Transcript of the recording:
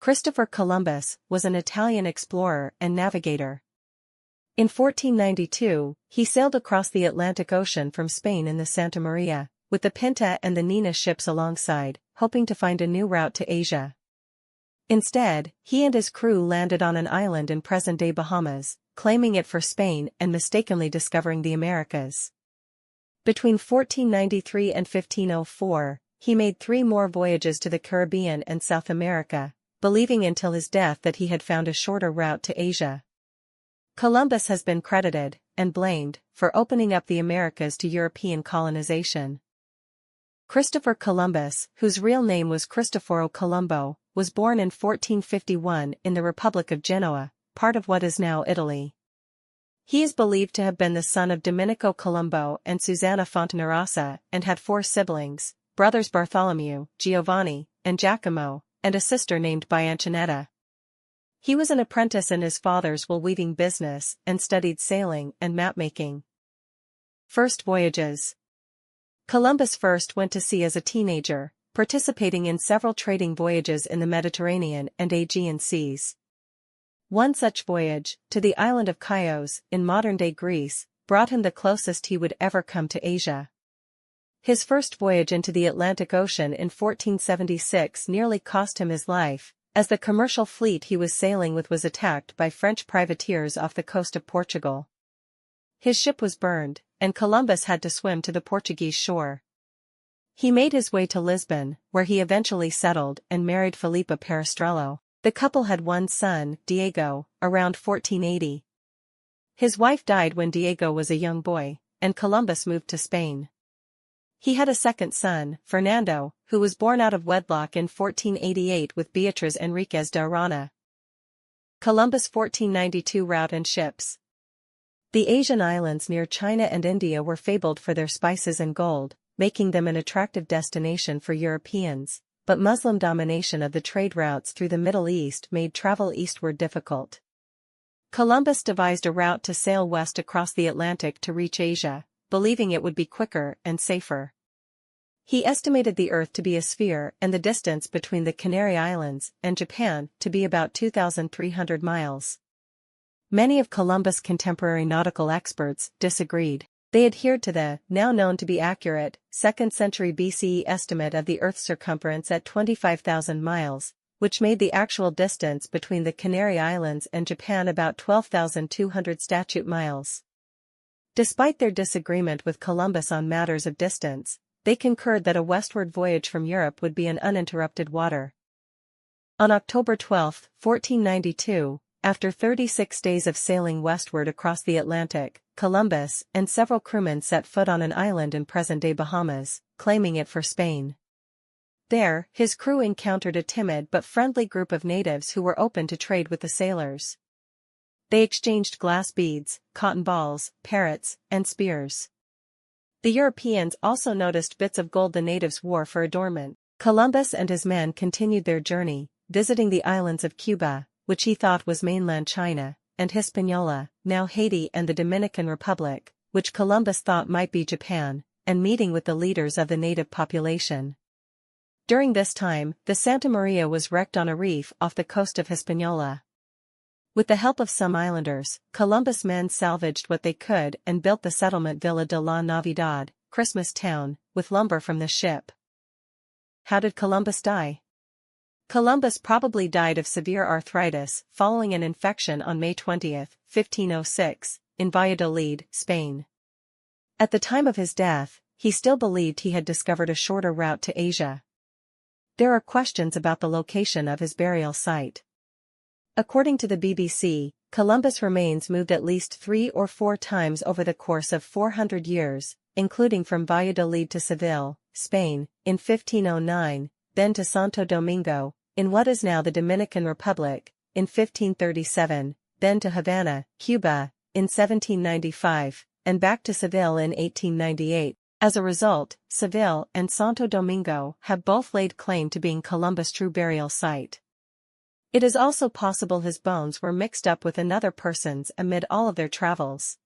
Christopher Columbus was an Italian explorer and navigator. In 1492, he sailed across the Atlantic Ocean from Spain in the Santa Maria, with the Pinta and the Nina ships alongside, hoping to find a new route to Asia. Instead, he and his crew landed on an island in present-day Bahamas, claiming it for Spain and mistakenly discovering the Americas. Between 1493 and 1504, he made 3 more voyages to the Caribbean and South America, believing until his death that he had found a shorter route to Asia. Columbus has been credited, and blamed, for opening up the Americas to European colonization. Christopher Columbus, whose real name was Cristoforo Colombo, was born in 1451 in the Republic of Genoa, part of what is now Italy. He is believed to have been the son of Domenico Colombo and Susanna Fontanarossa and had 4 siblings, brothers Bartholomew, Giovanni, and Giacomo, and a sister named Bianchinetta. He was an apprentice in his father's wool-weaving business and studied sailing and map-making. First voyages. Columbus first went to sea as a teenager, participating in several trading voyages in the Mediterranean and Aegean seas. One such voyage, to the island of Chios, in modern-day Greece, brought him the closest he would ever come to Asia. His first voyage into the Atlantic Ocean in 1476 nearly cost him his life, as the commercial fleet he was sailing with was attacked by French privateers off the coast of Portugal. His ship was burned, and Columbus had to swim to the Portuguese shore. He made his way to Lisbon, where he eventually settled and married Filipa Perestrello. The couple had one son, Diego, around 1480. His wife died when Diego was a young boy, and Columbus moved to Spain. He had a second son, Fernando, who was born out of wedlock in 1488 with Beatriz Enriquez de Arana. Columbus' 1492 route and ships. The Asian islands near China and India were fabled for their spices and gold, making them an attractive destination for Europeans, but Muslim domination of the trade routes through the Middle East made travel eastward difficult. Columbus devised a route to sail west across the Atlantic to reach Asia, believing it would be quicker and safer. He estimated the Earth to be a sphere and the distance between the Canary Islands and Japan to be about 2,300 miles. Many of Columbus' contemporary nautical experts disagreed. They adhered to the, now known to be accurate, 2nd century BCE estimate of the Earth's circumference at 25,000 miles, which made the actual distance between the Canary Islands and Japan about 12,200 statute miles. Despite their disagreement with Columbus on matters of distance, they concurred that a westward voyage from Europe would be an uninterrupted water. On October 12, 1492, after 36 days of sailing westward across the Atlantic, Columbus and several crewmen set foot on an island in present-day Bahamas, claiming it for Spain. There, his crew encountered a timid but friendly group of natives who were open to trade with the sailors. They exchanged glass beads, cotton balls, parrots, and spears. The Europeans also noticed bits of gold the natives wore for adornment. Columbus and his men continued their journey, visiting the islands of Cuba, which he thought was mainland China, and Hispaniola, now Haiti, and the Dominican Republic, which Columbus thought might be Japan, and meeting with the leaders of the native population. During this time, the Santa Maria was wrecked on a reef off the coast of Hispaniola. With the help of some islanders, Columbus' men salvaged what they could and built the settlement Villa de la Navidad, Christmas Town, with lumber from the ship. How did Columbus die? Columbus probably died of severe arthritis following an infection on May 20, 1506, in Valladolid, Spain. At the time of his death, he still believed he had discovered a shorter route to Asia. There are questions about the location of his burial site. According to the BBC, Columbus' remains moved at least 3 or 4 times over the course of 400 years, including from Valladolid to Seville, Spain, in 1509, then to Santo Domingo, in what is now the Dominican Republic, in 1537, then to Havana, Cuba, in 1795, and back to Seville in 1898. As a result, Seville and Santo Domingo have both laid claim to being Columbus' true burial site. It is also possible his bones were mixed up with another person's amid all of their travels.